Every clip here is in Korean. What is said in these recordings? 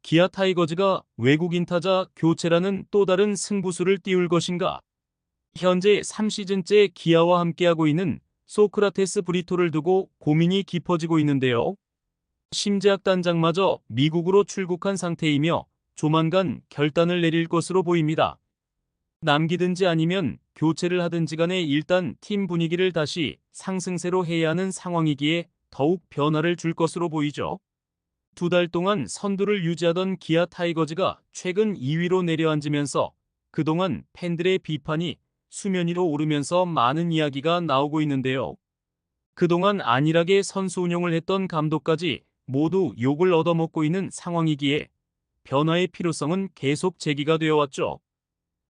기아 타이거즈가 외국인 타자 교체라는 또 다른 승부수를 띄울 것인가? 현재 3시즌째 기아와 함께하고 있는 소크라테스 브리토를 두고 고민이 깊어지고 있는데요. 심재학 단장마저 미국으로 출국한 상태이며 조만간 결단을 내릴 것으로 보입니다. 남기든지 아니면 교체를 하든지 간에 일단 팀 분위기를 다시 상승세로 해야 하는 상황이기에 더욱 변화를 줄 것으로 보이죠. 2달 동안 선두를 유지하던 기아 타이거즈가 최근 2위로 내려앉으면서 그동안 팬들의 비판이 수면 위로 오르면서 많은 이야기가 나오고 있는데요. 그동안 안일하게 선수 운영을 했던 감독까지 모두 욕을 얻어먹고 있는 상황이기에 변화의 필요성은 계속 제기가 되어 왔죠.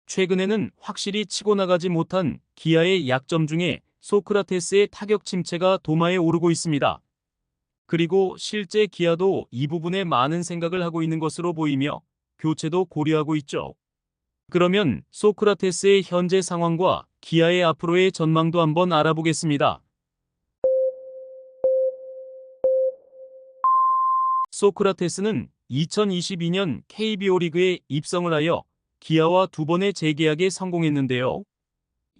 최근에는 확실히 치고 나가지 못한 기아의 약점 중에 소크라테스의 타격 침체가 도마에 오르고 있습니다. 그리고 실제 기아도 이 부분에 많은 생각을 하고 있는 것으로 보이며 교체도 고려하고 있죠. 그러면 소크라테스의 현재 상황과 기아의 앞으로의 전망도 한번 알아보겠습니다. 소크라테스는 2022년 KBO 리그에 입성을 하여 기아와 2번의 재계약에 성공했는데요.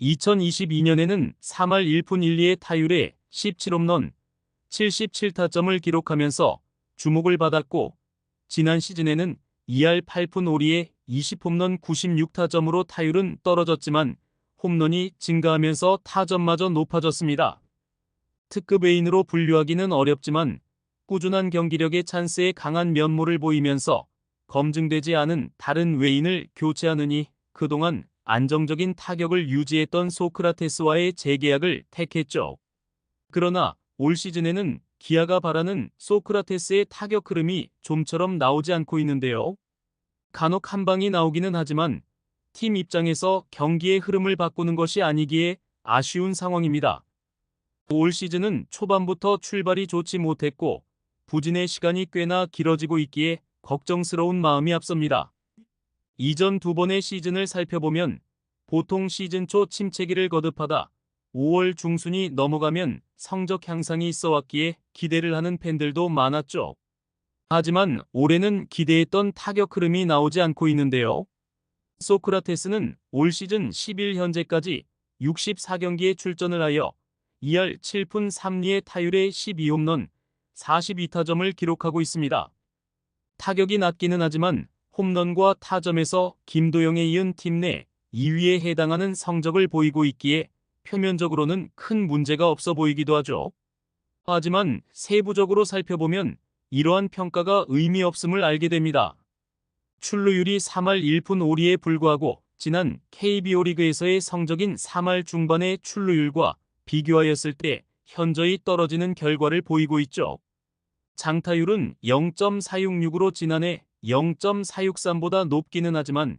2022년에는 3할 1푼 1리의 타율에 17홈런, 77타점을 기록하면서 주목을 받았고, 지난 시즌에는 2할 8푼 5리에 20홈런 96타점으로 타율은 떨어졌지만 홈런이 증가하면서 타점마저 높아졌습니다. 특급 외인으로 분류하기는 어렵지만 꾸준한 경기력의 찬스에 강한 면모를 보이면서 검증되지 않은 다른 외인을 교체하느니 그동안 안정적인 타격을 유지했던 소크라테스와의 재계약을 택했죠. 그러나 올 시즌에는 기아가 바라는 소크라테스의 타격 흐름이 좀처럼 나오지 않고 있는데요. 간혹 한 방이 나오기는 하지만 팀 입장에서 경기의 흐름을 바꾸는 것이 아니기에 아쉬운 상황입니다. 올 시즌은 초반부터 출발이 좋지 못했고 부진의 시간이 꽤나 길어지고 있기에 걱정스러운 마음이 앞섭니다. 이전 2번의 시즌을 살펴보면 보통 시즌 초 침체기를 거듭하다 5월 중순이 넘어가면 성적 향상이 있어 왔기에 기대를 하는 팬들도 많았죠. 하지만 올해는 기대했던 타격 흐름이 나오지 않고 있는데요. 소크라테스는 올 시즌 10일 현재까지 64경기에 출전을 하여 2할 7푼 3리의 타율에 12홈런, 42타점을 기록하고 있습니다. 타격이 낮기는 하지만 홈런과 타점에서 김도영에 이은 팀 내 2위에 해당하는 성적을 보이고 있기에 표면적으로는 큰 문제가 없어 보이기도 하죠. 하지만 세부적으로 살펴보면 이러한 평가가 의미 없음을 알게 됩니다. 출루율이 3할 1푼 5리에 불과하고 지난 KBO 리그에서의 성적인 3할 중반의 출루율과 비교하였을 때 현저히 떨어지는 결과를 보이고 있죠. 장타율은 0.466으로 지난해 0.463보다 높기는 하지만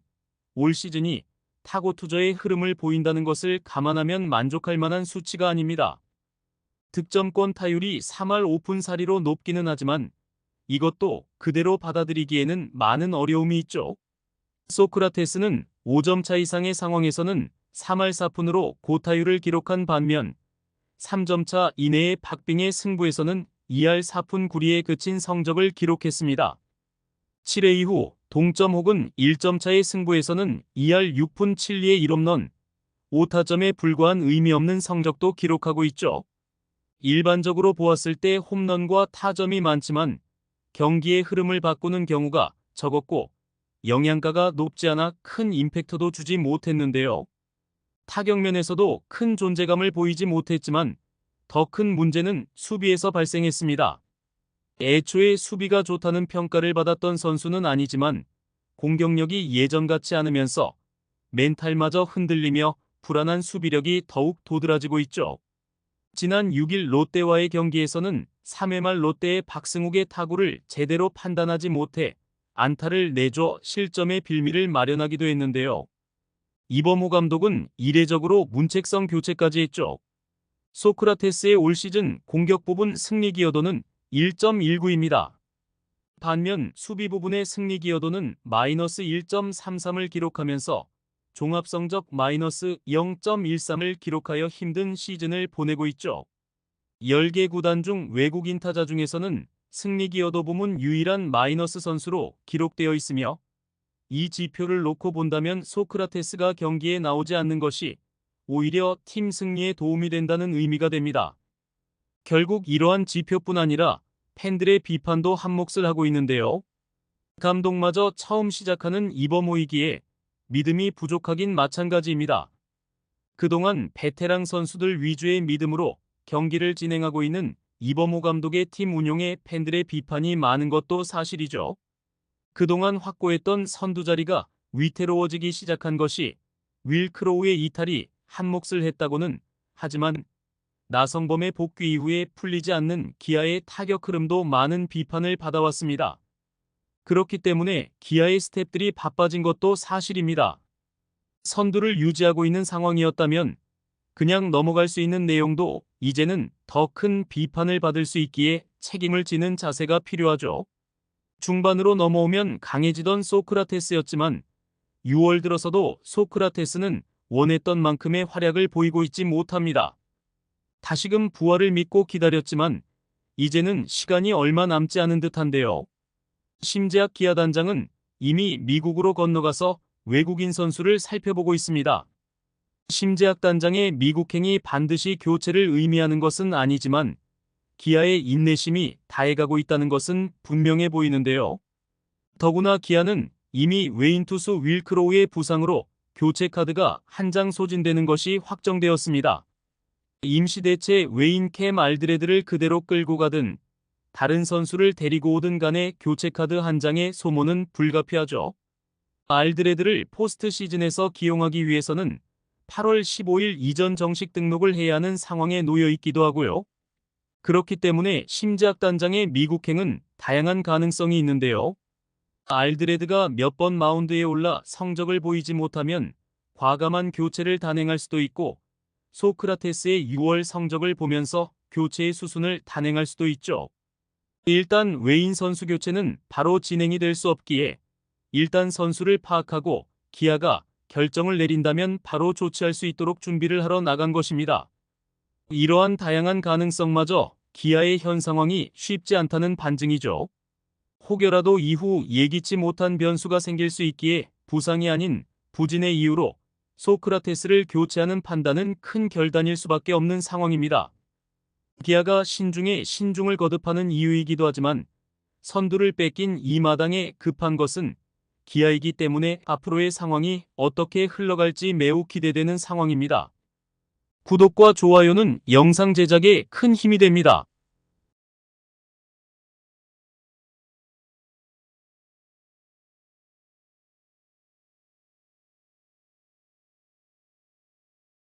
올 시즌이 타고 투저의 흐름을 보인다는 것을 감안하면 만족할 만한 수치가 아닙니다. 득점권 타율이 3할 5푼 4리로 높기는 하지만 이것도 그대로 받아들이기에는 많은 어려움이 있죠. 소크라테스는 5점 차 이상의 상황에서는 3할 4푼으로 고타율을 기록한 반면 3점 차 이내의 박빙의 승부에서는 2할 4푼 9리에 그친 성적을 기록했습니다. 7회 이후 동점 혹은 1점 차의 승부에서는 2할 6푼 7리의 1홈런, 5타점에 불과한 의미 없는 성적도 기록하고 있죠. 일반적으로 보았을 때 홈런과 타점이 많지만 경기의 흐름을 바꾸는 경우가 적었고 영양가가 높지 않아 큰 임팩트도 주지 못했는데요. 타격면에서도 큰 존재감을 보이지 못했지만 더 큰 문제는 수비에서 발생했습니다. 애초에 수비가 좋다는 평가를 받았던 선수는 아니지만 공격력이 예전 같지 않으면서 멘탈마저 흔들리며 불안한 수비력이 더욱 도드라지고 있죠. 지난 6일 롯데와의 경기에서는 3회 말 롯데의 박승욱의 타구를 제대로 판단하지 못해 안타를 내줘 실점의 빌미를 마련하기도 했는데요. 이범호 감독은 이례적으로 문책성 교체까지 했죠. 소크라테스의 올 시즌 공격 부분 승리 기여도는 1.19입니다. 반면 수비 부분의 승리 기여도는 마이너스 1.33을 기록하면서 종합성적 마이너스 0.13을 기록하여 힘든 시즌을 보내고 있죠. 10개 구단 중 외국인 타자 중에서는 승리 기여도 부문 유일한 마이너스 선수로 기록되어 있으며 이 지표를 놓고 본다면 소크라테스가 경기에 나오지 않는 것이 오히려 팀 승리에 도움이 된다는 의미가 됩니다. 결국 이러한 지표뿐 아니라 팬들의 비판도 한몫을 하고 있는데요. 감독마저 처음 시작하는 이번 호이기에 믿음이 부족하긴 마찬가지입니다. 그동안 베테랑 선수들 위주의 믿음으로 경기를 진행하고 있는 이범호 감독의 팀 운용에 팬들의 비판이 많은 것도 사실이죠. 그동안 확고했던 선두 자리가 위태로워지기 시작한 것이 윌 크로우의 이탈이 한몫을 했다고는 하지만 나성범의 복귀 이후에 풀리지 않는 기아의 타격 흐름도 많은 비판을 받아왔습니다. 그렇기 때문에 기아의 스태프들이 바빠진 것도 사실입니다. 선두를 유지하고 있는 상황이었다면 그냥 넘어갈 수 있는 내용도 이제는 더 큰 비판을 받을 수 있기에 책임을 지는 자세가 필요하죠. 중반으로 넘어오면 강해지던 소크라테스였지만 6월 들어서도 소크라테스는 원했던 만큼의 활약을 보이고 있지 못합니다. 다시금 부활을 믿고 기다렸지만 이제는 시간이 얼마 남지 않은 듯한데요. 심재학 기아 단장은 이미 미국으로 건너가서 외국인 선수를 살펴보고 있습니다. 심재학 단장의 미국행이 반드시 교체를 의미하는 것은 아니지만 기아의 인내심이 다해가고 있다는 것은 분명해 보이는데요. 더구나 기아는 이미 외인 투수 윌 크로우의 부상으로 교체 카드가 한 장 소진되는 것이 확정되었습니다. 임시 대체 외인 캠 알드레드를 그대로 끌고 가든 다른 선수를 데리고 오든 간에 교체 카드 한 장의 소모는 불가피하죠. 알드레드를 포스트 시즌에서 기용하기 위해서는 8월 15일 이전 정식 등록을 해야 하는 상황에 놓여 있기도 하고요. 그렇기 때문에 심재학 단장의 미국행은 다양한 가능성이 있는데요. 알드레드가 몇 번 마운드에 올라 성적을 보이지 못하면 과감한 교체를 단행할 수도 있고 소크라테스의 6월 성적을 보면서 교체의 수순을 단행할 수도 있죠. 일단 외인 선수 교체는 바로 진행이 될 수 없기에 일단 선수를 파악하고 기아가 결정을 내린다면 바로 조치할 수 있도록 준비를 하러 나간 것입니다. 이러한 다양한 가능성마저 기아의 현 상황이 쉽지 않다는 반증이죠. 혹여라도 이후 예기치 못한 변수가 생길 수 있기에 부상이 아닌 부진의 이유로 소크라테스를 교체하는 판단은 큰 결단일 수밖에 없는 상황입니다. 기아가 신중에 신중을 거듭하는 이유이기도 하지만 선두를 뺏긴 이 마당에 급한 것은 기아이기 때문에 앞으로의 상황이 어떻게 흘러갈지 매우 기대되는 상황입니다. 구독과 좋아요는 영상 제작에 큰 힘이 됩니다.